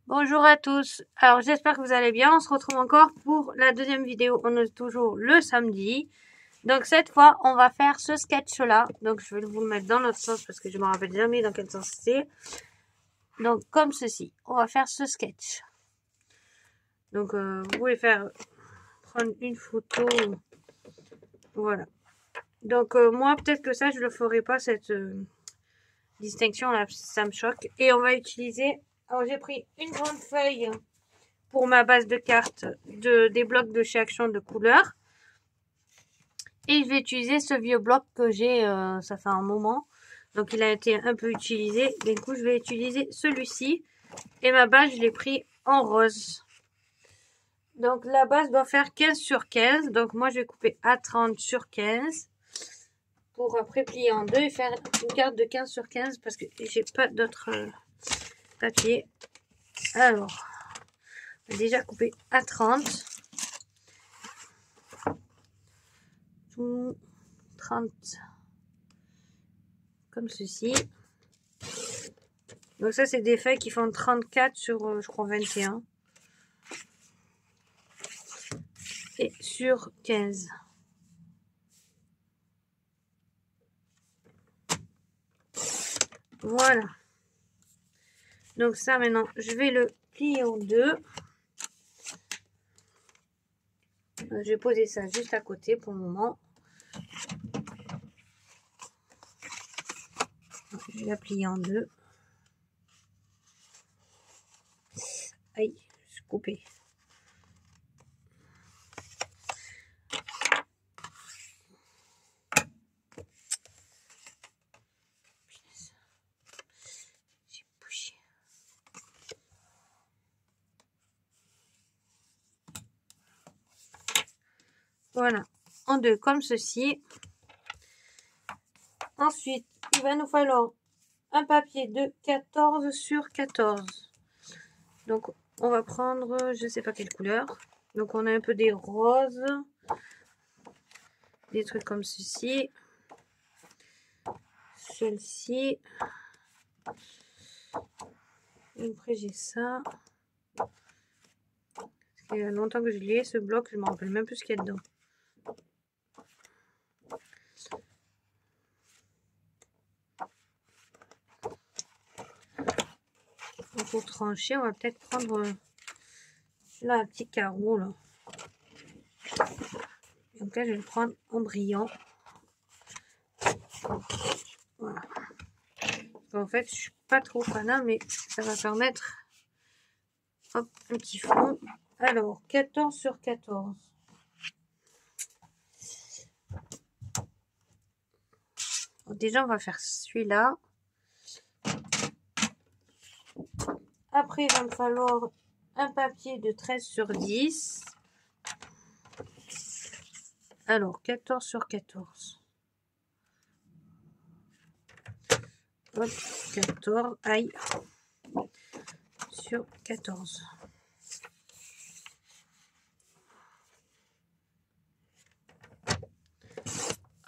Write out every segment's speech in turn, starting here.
Bonjour à tous. Alors j'espère que vous allez bien. On se retrouve encore pour la deuxième vidéo. On est toujours le samedi. Donc cette fois, on va faire ce sketch-là. Donc je vais vous le mettre dans l'autre sens parce que je me rappelle jamais dans quel sens c'est. Donc comme ceci, on va faire ce sketch. Donc vous pouvez prendre une photo. Voilà. Donc moi peut-être que ça je le ferai pas cette distinction là, ça me choque. Et on va utiliser. Alors j'ai pris une grande feuille pour ma base de cartes des blocs de chez Action de couleur. Et je vais utiliser ce vieux bloc que j'ai, ça fait un moment. Donc il a été un peu utilisé. Du coup, je vais utiliser celui-ci. Et ma base, je l'ai pris en rose. Donc la base doit faire 15 sur 15. Donc moi, je vais couper à 30 sur 15. Pour après plier en deux et faire une carte de 15 sur 15. Parce que j'ai pas d'autres papiers. Alors, on va déjà couper à 30. 30 comme ceci. Donc ça c'est des feuilles qui font 34 sur je crois 21 et sur 15. Voilà. Donc ça maintenant je vais le plier en deux. Je vais poser ça juste à côté pour le moment. Je vais la plier en deux. Aïe, je suis coupée. J'ai bougé. Voilà, en deux comme ceci. Ensuite, il va nous falloir un papier de 14 sur 14. Donc on va prendre, je sais pas quelle couleur. Donc on a un peu des roses, des trucs comme ceci. Celle-ci. Et après j'ai ça. Il y a longtemps que je l'ai, ce bloc, je me rappelle même plus ce qu'il y a dedans. Pour trancher, on va peut-être prendre là un petit carreau là. Donc là je vais le prendre en brillant. Voilà. En fait je suis pas trop fanat, mais ça va permettre hop, un petit fond. Alors 14 sur 14. Donc, déjà on va faire celui-là. Après il va me falloir un papier de 13 sur 10. Alors 14 sur 14. Hop, 14, aïe, sur 14.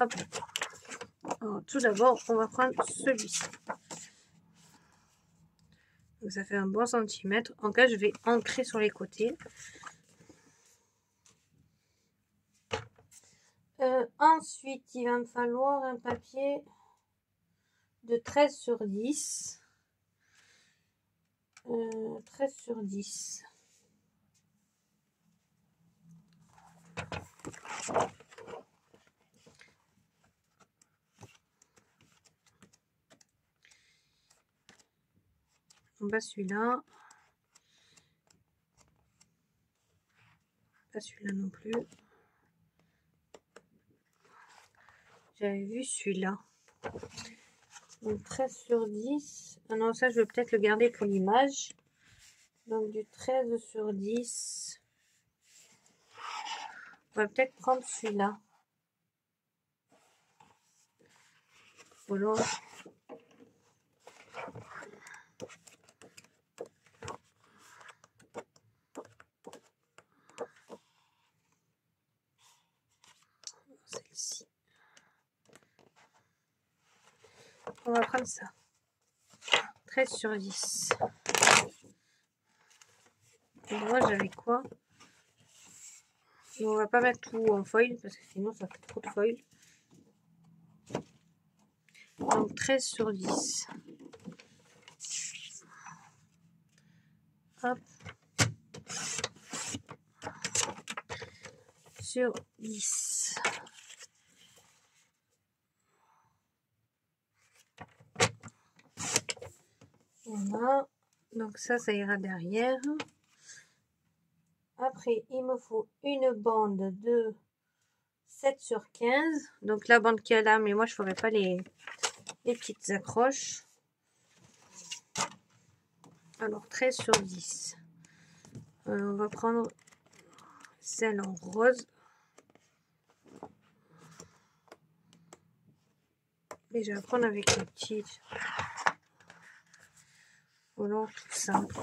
Hop. Alors, tout d'abord, on va prendre celui-ci. Donc ça fait un bon centimètre. En cas, je vais ancrer sur les côtés. Ensuite, il va me falloir un papier de 13 sur 10. 13 sur 10. En bas celui-là. Pas celui-là non plus. J'avais vu celui-là. Donc 13 sur 10. Ah non, ça je vais peut-être le garder pour l'image. Donc du 13 sur 10. On va peut-être prendre celui-là. Voilà. Celle-ci. On va prendre ça. 13 sur 10. Et moi, j'avais quoi? Bon, on va pas mettre tout en foil parce que sinon ça fait trop de foil. Donc 13 sur 10. Hop. Sur 10. Voilà. Donc ça ira derrière. Après, il me faut une bande de 7 sur 15. Donc la bande qui est là, mais moi je ferai pas les petites accroches. Alors 13 sur 10. On va prendre celle en rose. Et je vais prendre avec les petites. Voilà, tout simple.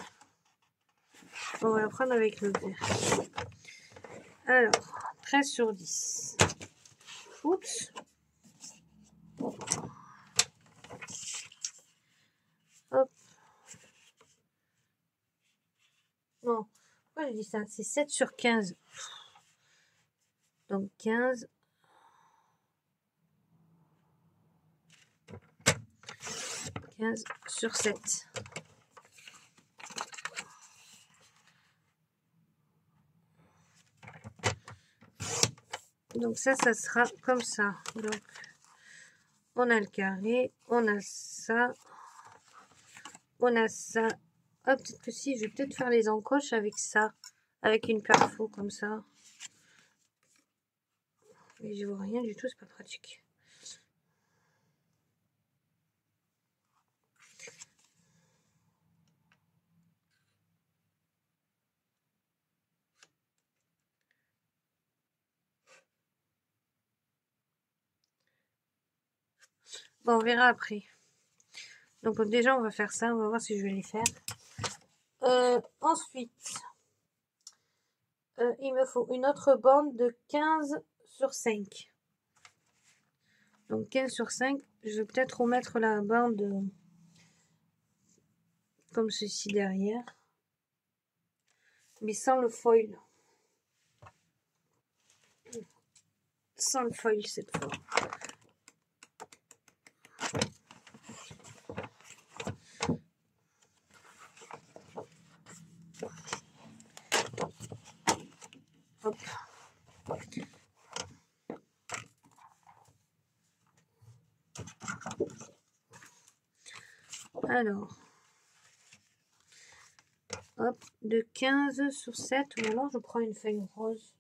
On va prendre avec le vert. Alors, 13 sur 10. Oups. Hop. Non, pourquoi j'ai dit ça? C'est 7 sur 15. Donc 15. 15 sur 7. Donc ça sera comme ça. Donc, on a le carré, on a ça, on a ça. Ah, peut-être que si, je vais peut-être faire les encoches avec ça, avec une perfo comme ça. Mais je vois rien du tout, c'est pas pratique. Bon, on verra après. Donc déjà, on va faire ça, on va voir si je vais les faire. Ensuite, il me faut une autre bande de 15 sur 5. Donc 15 sur 5, je vais peut-être remettre la bande comme ceci derrière. Mais sans le foil. Sans le foil cette fois. Hop. Alors, hop, de 15 sur 7, ou alors je prends une feuille rose.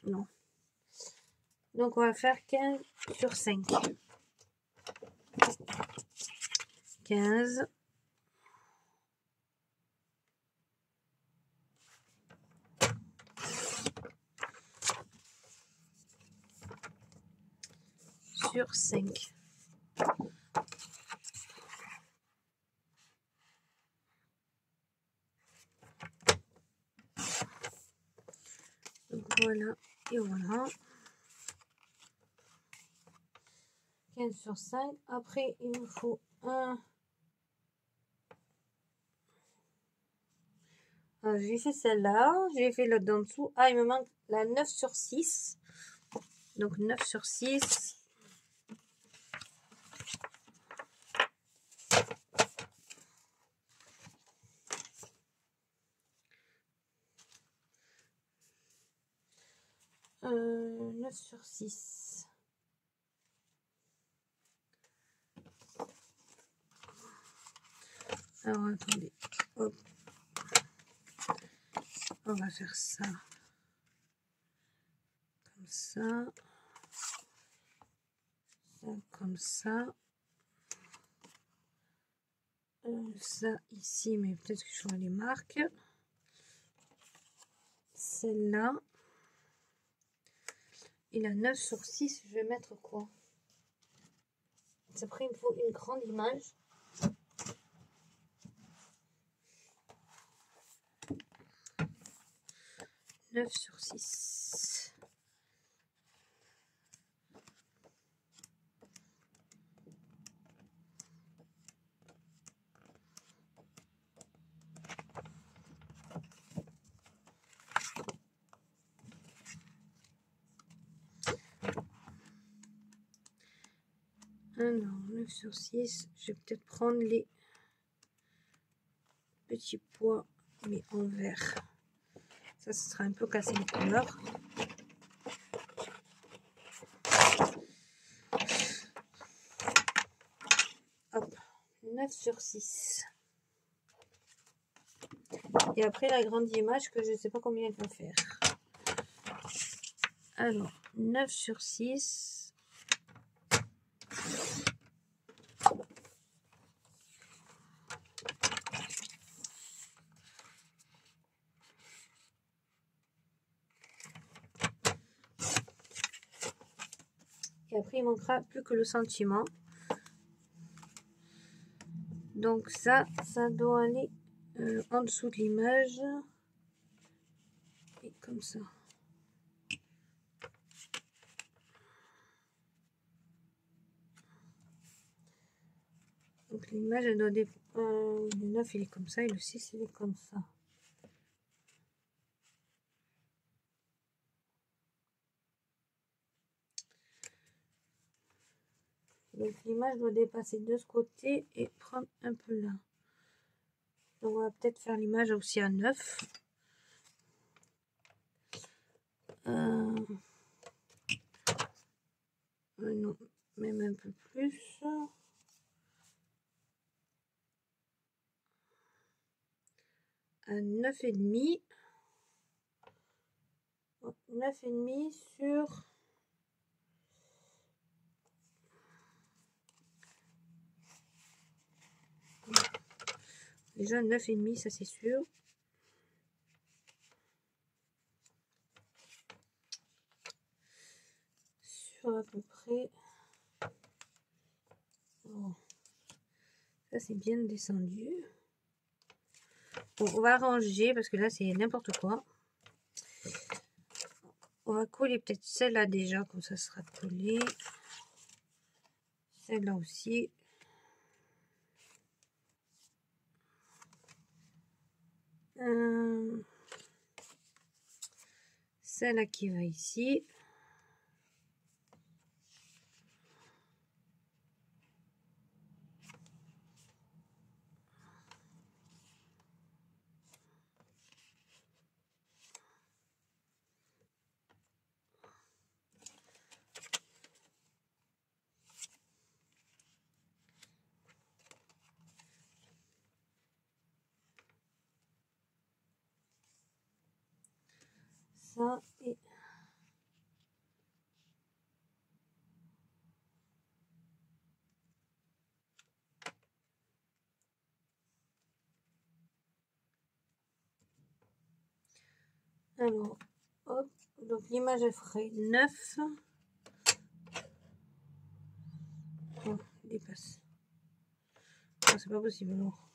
Non. Donc on va faire 15 sur 5. 15. Sur 5. Donc voilà, et voilà. 15 sur 5. Après, il me faut un... j'ai fait celle-là, j'ai fait l'autre d'en dessous. Ah, il me manque la 9 sur 6. Donc 9 sur 6. Euh, 9 sur 6. Alors attendez, hop. On va faire ça. Comme ça. Ça comme ça. Ça ici, mais peut-être que je ferai les marques. Celle-là. Et la 9 sur 6, je vais mettre quoi? Après, il me faut une grande image. « 9 sur 6. Alors, 9 sur 6. Je vais peut-être prendre les petits pois, mais en vert. Ça, ce sera un peu cassé les couleurs. Hop, 9 sur 6. Et après, la grande image que je ne sais pas combien elle va faire. Alors, 9 sur 6. Et après, il manquera plus que le sentiment. Donc ça doit aller en dessous de l'image. Et comme ça. Donc l'image, elle doit le 9, il est comme ça, et le 6, il est comme ça. Donc l'image doit dépasser de ce côté et prendre un peu là. Donc on va peut-être faire l'image aussi à 9. Non, même un peu plus. À 9,5. 9,5 sur... Déjà 9,5, ça c'est sûr. Sur à peu près... Oh. Ça c'est bien descendu. Bon, on va ranger parce que là c'est n'importe quoi. On va coller peut-être celle-là déjà, comme ça sera collé. Celle-là aussi. Celle-là qui va ici. Ça et... Alors, hop, donc l'image elle ferait 9. Oh, il dépasse. Oh, c'est pas possible alors.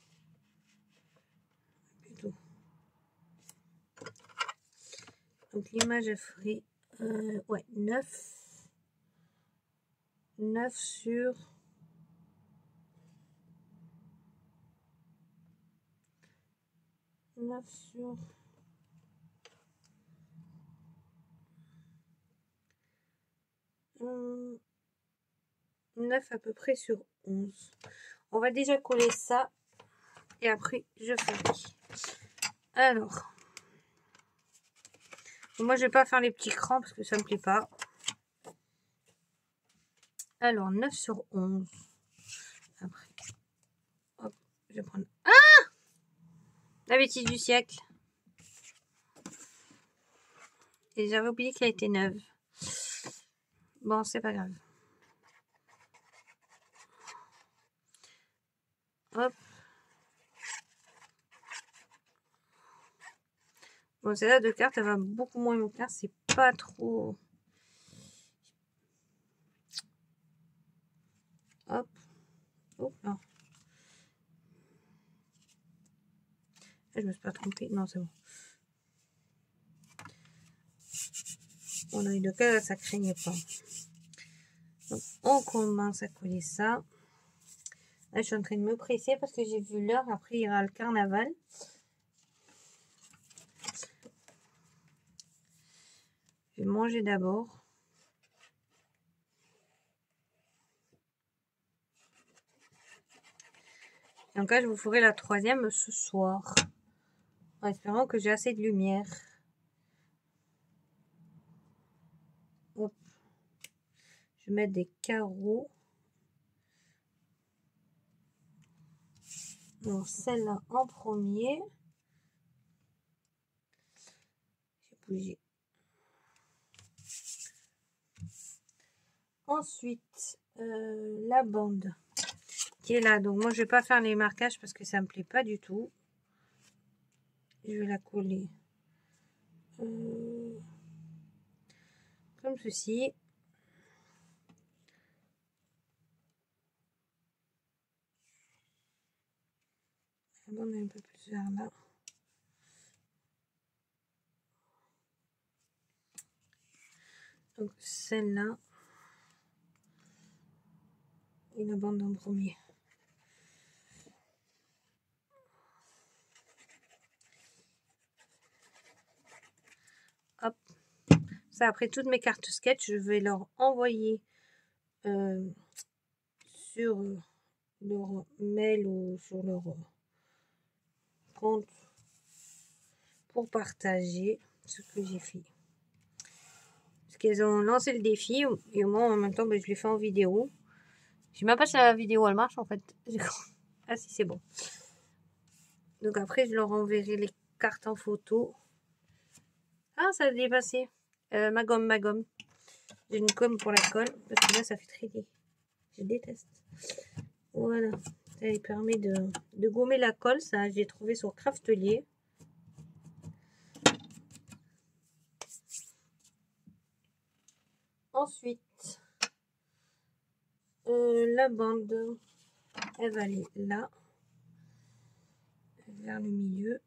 Plutôt. Donc l'image elle ferait ouais, 9. 9 sur... sur... 9 à peu près sur 11. On va déjà coller ça. Et après, je ferai. Alors. Moi, je vais pas faire les petits crans parce que ça me plaît pas. Alors, 9 sur 11. Après. Hop, je vais prendre... Ah! La bêtise du siècle. Et j'avais oublié qu'elle était neuve. Bon, c'est pas grave. Hop. Bon, celle-là de carte, elle va beaucoup moins me plaire. C'est pas trop... Hop. Hop là. Je me suis pas trompée. Non, c'est bon. On a eu de cas, ça craignait pas. Donc, on commence à coller ça. Là, je suis en train de me presser parce que j'ai vu l'heure. Après, il y aura le carnaval. Je vais manger d'abord. Donc là, je vous ferai la troisième ce soir. En espérant que j'ai assez de lumière. Hop. Je vais mettre des carreaux. Donc celle-là en premier. J'ai bougé. Ensuite, la bande qui est là. Donc moi, je vais pas faire les marquages parce que ça me plaît pas du tout. Je vais la coller comme ceci. La bande est un peu plus vers là. Donc celle-là. Et la bande en premier. Hop. Ça, après toutes mes cartes sketch, je vais leur envoyer sur leur mail ou sur leur compte pour partager ce que j'ai fait. Parce qu'elles ont lancé le défi et moi en même temps je l'ai fait en vidéo. Je sais même pas si la vidéo elle marche en fait. Ah si, c'est bon. Donc après je leur enverrai les cartes en photo. Ah, ça a dépassé. Ma gomme. J'ai une gomme pour la colle parce que là ça fait très laid. Je déteste. Voilà. Ça permet de gommer la colle. Ça, j'ai trouvé sur Craftelier. Ensuite, la bande, elle va aller là, vers le milieu.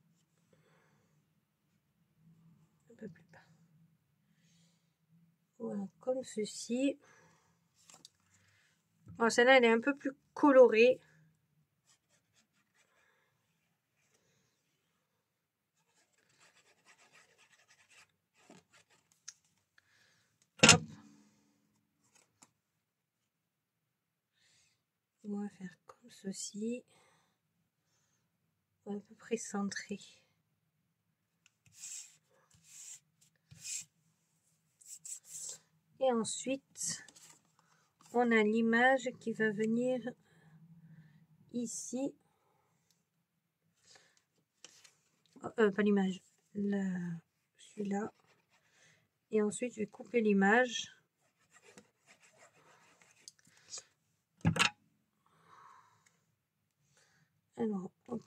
Un peu plus bas. Voilà, comme ceci. Bon, celle-là, elle est un peu plus colorée. Hop. On va faire comme ceci. À peu près centré. Et ensuite, on a l'image qui va venir ici. Pas l'image, celui-là. Et ensuite, je vais couper l'image. Alors, hop.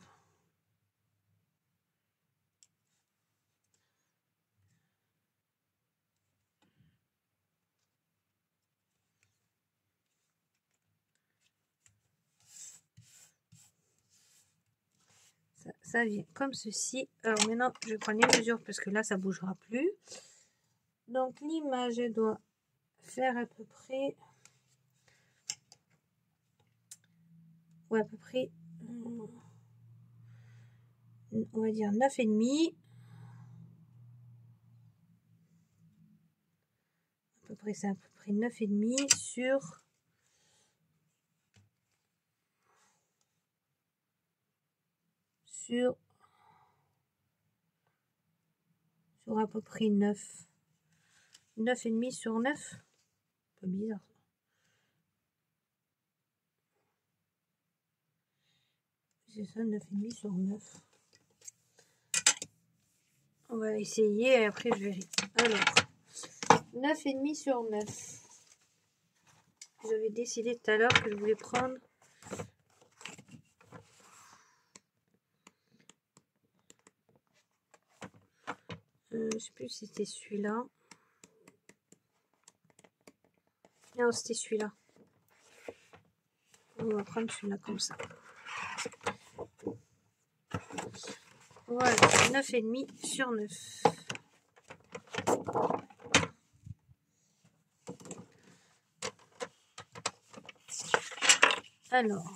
Ça vient comme ceci. Alors maintenant, je prends les mesures parce que là, ça bougera plus. Donc l'image, elle doit faire à peu près... Ouais, à peu près... on va dire 9,5. À peu près, c'est à peu près 9,5 sur... Sur à peu près 9. 9,5 sur 9. Pas bizarre. C'est ça, 9,5 sur 9. On va essayer et après je verrai. Alors, 9,5 sur 9. J'avais décidé tout à l'heure que je voulais prendre... je sais plus si c'était celui-là. Non, c'était celui-là. On va prendre celui-là comme ça. Voilà, 9,5 sur 9. Alors,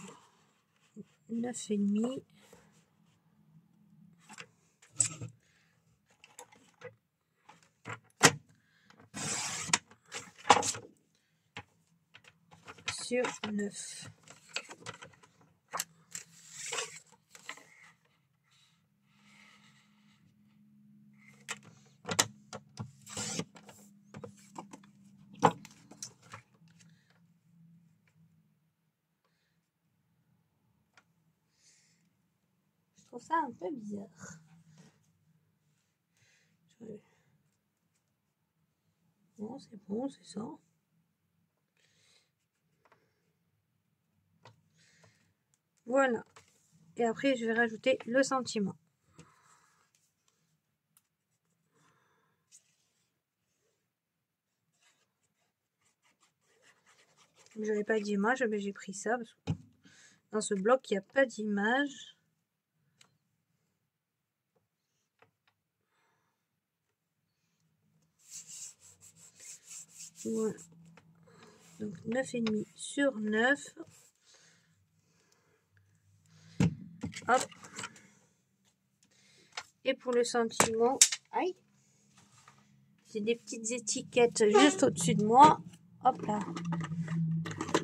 9,5. Sur 9. trouve ça un peu bizarre. Non, c'est bon, c'est ça. Voilà. Et après, je vais rajouter le sentiment. Je n'avais pas d'image, mais j'ai pris ça parce que dans ce bloc, il n'y a pas d'image. Voilà. Donc 9,5 sur 9. Hop. Et pour le sentiment, aïe, j'ai des petites étiquettes juste au-dessus de moi. Hop là.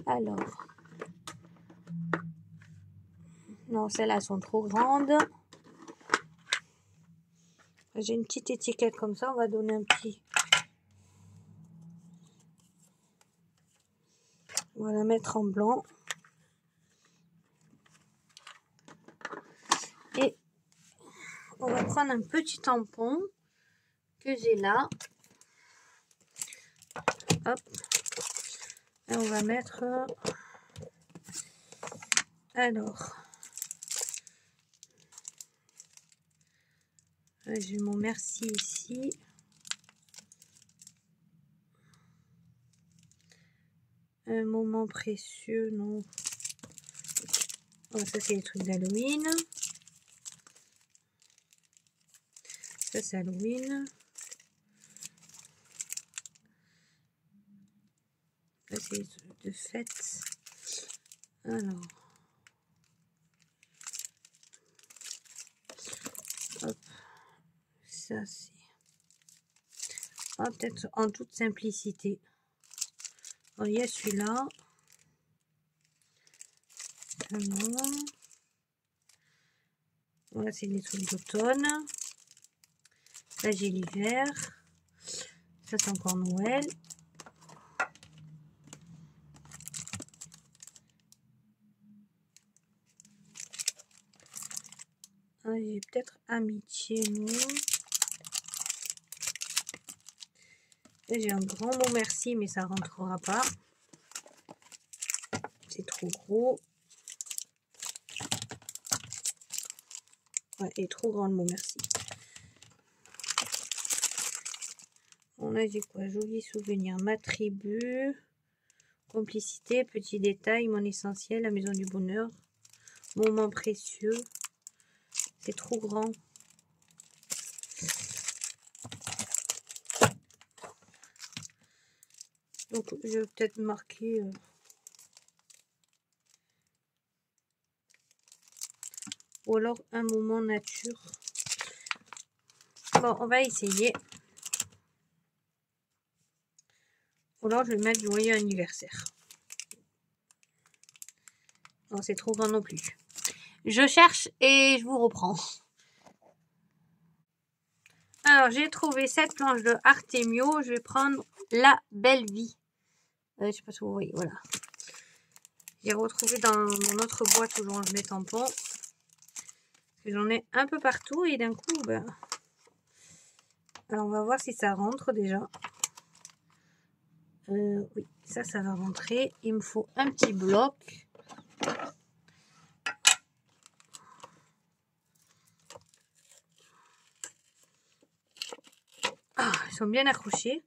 Alors. Non, celles-là sont trop grandes. J'ai une petite étiquette comme ça. On va donner un petit. On va la mettre en blanc. Et on va prendre un petit tampon que j'ai là. Hop. Et on va mettre... Alors... J'ai mon merci ici. Un moment précieux, non. Oh, ça, c'est les trucs d'Halloween. Ça, c'est Halloween. Là, c'est les trucs de fête. Alors. Hop. Ça, c'est... Ah, peut-être en toute simplicité. Oh, il y a celui-là. Alors. Voilà, c'est les trucs d'automne. Là, j'ai l'hiver. Ça, c'est encore Noël. Ah, j'ai peut-être amitié, non. Là, j'ai un grand mot merci, mais ça rentrera pas. C'est trop gros. Ouais, et trop grand le mot merci. On a dit quoi? Joli souvenir, ma tribu, complicité, petit détail, mon essentiel, la maison du bonheur, moment précieux. C'est trop grand. Donc je vais peut-être marquer ou alors un moment nature. Bon, on va essayer. Ou alors je vais mettre joyeux anniversaire. Non, c'est trop grand non plus. Je cherche et je vous reprends. Alors, j'ai trouvé cette planche de Artemio. Je vais prendre la belle vie. Je sais pas si vous voyez, voilà. J'ai retrouvé dans mon autre boîte où je range mes tampons. J'en ai un peu partout et d'un coup, ben... Alors, on va voir si ça rentre déjà. Oui, ça va rentrer. Il me faut un petit bloc. Ah, ils sont bien accrochés.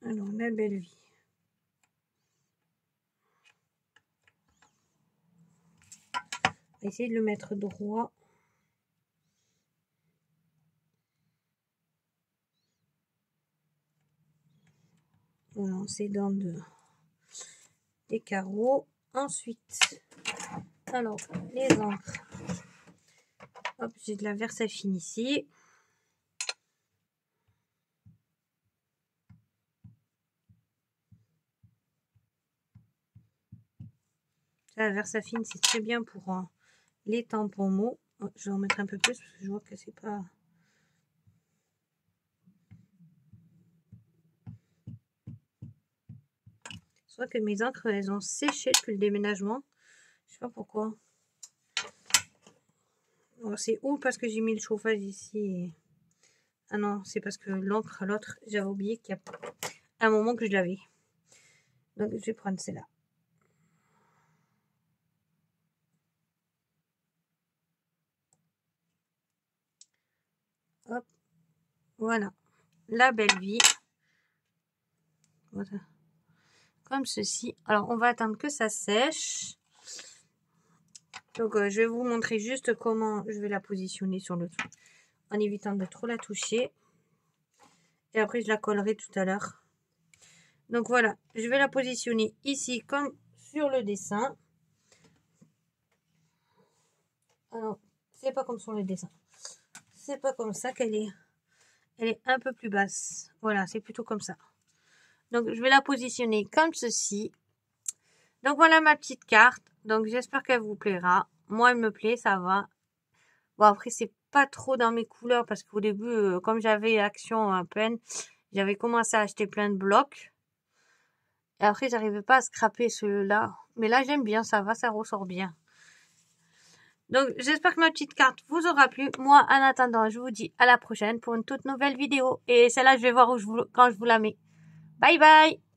Alors, la belle vie. On va essayer de le mettre droit. Voilà, on s'aidant des carreaux. Ensuite, alors, les encres. Hop, j'ai de la Versafine ici. La Versafine, c'est très bien pour les tampons mots. Oh, je vais en mettre un peu plus parce que je vois que c'est pas... Je vois que mes encres, elles ont séché depuis le déménagement. Je sais pas pourquoi. Oh, c'est où parce que j'ai mis le chauffage ici. Ah non, c'est parce que l'encre, l'autre, j'avais oublié qu'il y a un moment que je l'avais. Donc, je vais prendre celle-là. Hop. Voilà. La belle vie. Voilà. Comme ceci. Alors, on va attendre que ça sèche. Donc, je vais vous montrer juste comment je vais la positionner sur le truc. En évitant de trop la toucher. Et après, je la collerai tout à l'heure. Donc, voilà. Je vais la positionner ici comme sur le dessin. Alors, c'est pas comme sur le dessin. C'est pas comme ça qu'elle est. Elle est un peu plus basse. Voilà, c'est plutôt comme ça. Donc, je vais la positionner comme ceci. Donc, voilà ma petite carte. Donc, j'espère qu'elle vous plaira. Moi, elle me plaît, ça va. Bon, après, c'est pas trop dans mes couleurs parce qu'au début, comme j'avais Action à peine, j'avais commencé à acheter plein de blocs. Et après, j'arrivais pas à scraper ceux-là. Mais là, j'aime bien, ça va, ça ressort bien. Donc, j'espère que ma petite carte vous aura plu. Moi, en attendant, je vous dis à la prochaine pour une toute nouvelle vidéo. Et celle-là, je vais voir quand je vous la mets. Bye bye!